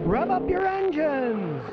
Rev up your engines!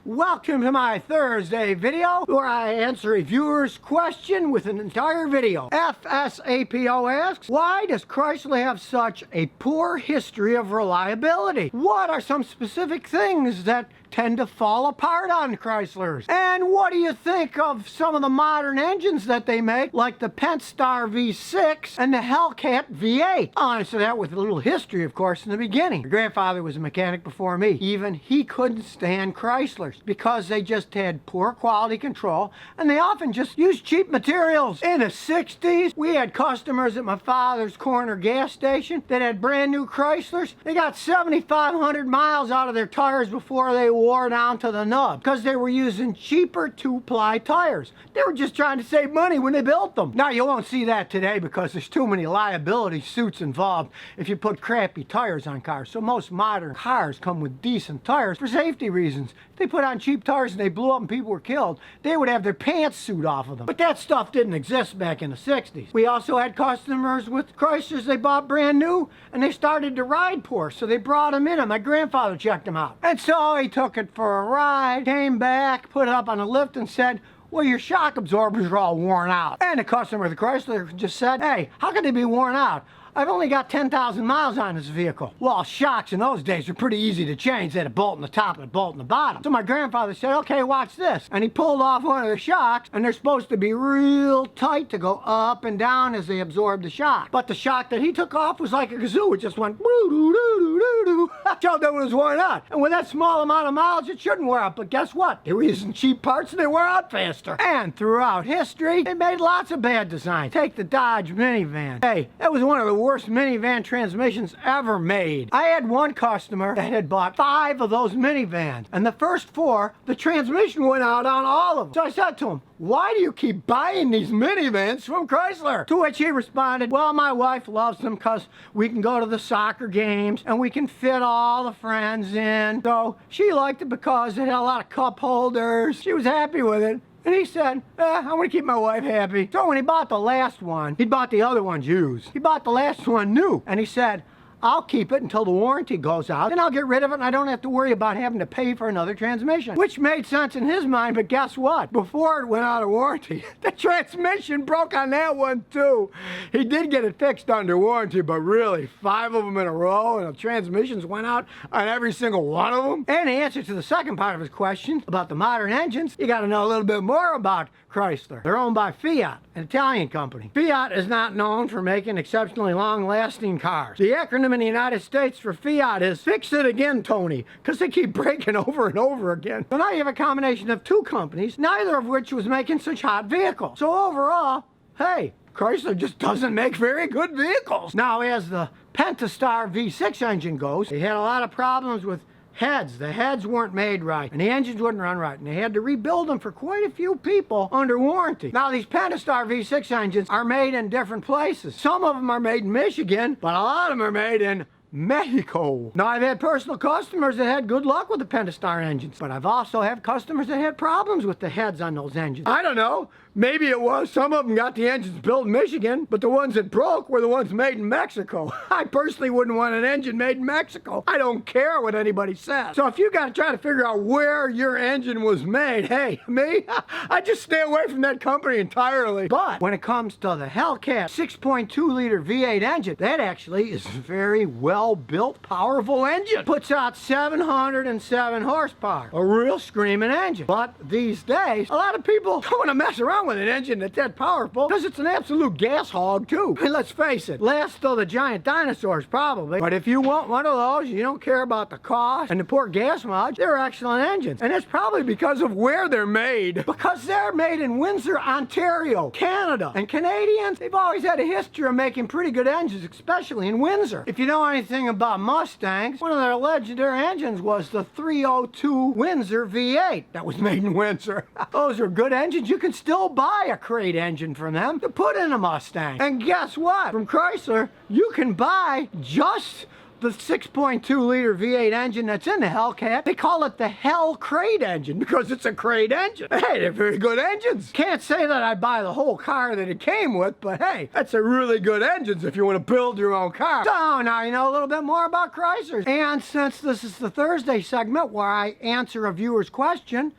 Welcome to my Thursday video where I answer a viewer's question with an entire video. FSAPO asks, why does Chrysler have such a poor history of reliability? What are some specific things that tend to fall apart on Chryslers? And what do you think of some of the modern engines that they make, like the Pentastar V6 and the Hellcat V8? I'll answer that with a little history, of course, in the beginning. My grandfather was a mechanic before me. Even he couldn't stand Chryslers because they just had poor quality control and they often just used cheap materials. In the 60s, we had customers at my father's corner gas station that had brand new Chryslers. They got 7,500 miles out of their tires before they wore down to the nub because they were using cheaper 2-ply tires. They were just trying to save money when they built them. Now, you won't see that today because there's too many liability suits involved if you put crappy tires on cars. So most modern cars come with decent tires for safety reasons. If they put on cheap tires and they blew up and people were killed, they would have their pants suit off of them. But that stuff didn't exist back in the 60s. We also had customers with Chryslers they bought brand new and they started to ride poor, so they brought them in and my grandfather checked them out. And so he took it for a ride, came back, put it up on a lift and said, well, your shock absorbers are all worn out. And the customer of the Chrysler just said, hey, how could they be worn out? I've only got 10,000 miles on this vehicle. Well, shocks in those days were pretty easy to change. They had a bolt in the top and a bolt in the bottom. So my grandfather said, okay, watch this. And he pulled off one of the shocks, and they're supposed to be real tight to go up and down as they absorb the shock. But the shock that he took off was like a kazoo. It just went doo-doo-doo-doo-doo-doo. Showed that it was worn out. And with that small amount of miles, it shouldn't wear out. But guess what? They were using cheap parts and they wear out faster. And throughout history, they made lots of bad designs. Take the Dodge minivan. Hey, that was one of the worst minivan transmissions ever made. I had one customer that had bought 5 of those minivans, and the first 4, the transmission went out on all of them. So I said to him, why do you keep buying these minivans from Chrysler? To which he responded, well, my wife loves them because we can go to the soccer games and we can fit all the friends in. So she liked it because it had a lot of cup holders. She was happy with it. And he said, I want to keep my wife happy. So when he bought the last one, he bought the other ones used. He bought the last one new. And he said, I'll keep it until the warranty goes out, then I'll get rid of it and I don't have to worry about having to pay for another transmission. Which made sense in his mind, but guess what? Before it went out of warranty, the transmission broke on that one too. He did get it fixed under warranty, but really, 5 of them in a row and the transmissions went out on every single one of them. And the answer to the second part of his question about the modern engines, you gotta know a little bit more about Chrysler. They're owned by Fiat, an Italian company. Fiat is not known for making exceptionally long-lasting cars. The acronym in the United States for Fiat is Fix It Again, Tony, because they keep breaking over and over again. So now you have a combination of 2 companies, neither of which was making such hot vehicles. So overall, hey, Chrysler just doesn't make very good vehicles. Now, as the Pentastar V6 engine goes, they had a lot of problems with heads. The heads weren't made right, and the engines wouldn't run right, and they had to rebuild them for quite a few people under warranty. Now, these Pentastar V6 engines are made in different places. Some of them are made in Michigan, but a lot of them are made in Mexico. Now, I've had personal customers that had good luck with the Pentastar engines, but I've also had customers that had problems with the heads on those engines. I don't know. Maybe it was some of them got the engines built in Michigan, but the ones that broke were the ones made in Mexico. I personally wouldn't want an engine made in Mexico. I don't care what anybody says. So if you got to try to figure out where your engine was made, hey, me, I just stay away from that company entirely. But when it comes to the Hellcat 6.2-liter V8 engine, that actually is a very well-built, powerful engine. Puts out 707 horsepower. A real screaming engine. But these days, a lot of people don't want to mess around with an engine that's that powerful because it's an absolute gas hog too. And let's face it, last of the giant dinosaurs probably, but if you want one of those, you don't care about the cost and the poor gas mileage, they're excellent engines. And it's probably because of where they're made. Because they're made in Windsor, Ontario, Canada. And Canadians, they've always had a history of making pretty good engines, especially in Windsor. If you know anything about Mustangs, one of their legendary engines was the 302 Windsor V8 that was made in Windsor. Those are good engines. You can still buy a crate engine from them to put in a Mustang. And guess what? From Chrysler, you can buy just the 6.2 liter V8 engine that's in the Hellcat. They call it the Hell Crate engine because it's a crate engine. Hey, they're very good engines. Can't say that I'd buy the whole car that it came with, but hey, that's a really good engines if you want to build your own car. So now you know a little bit more about Chryslers. And since this is the Thursday segment where I answer a viewer's question,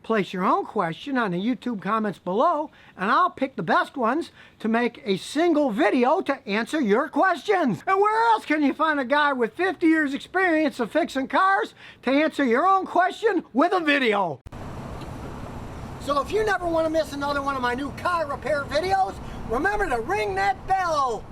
place your own question on the YouTube comments below, and I'll pick the best ones to make a single video to answer your questions. And where else can you find a guy with 50 years experience of fixing cars to answer your own question with a video? So if you never want to miss another one of my new car repair videos, remember to ring that bell.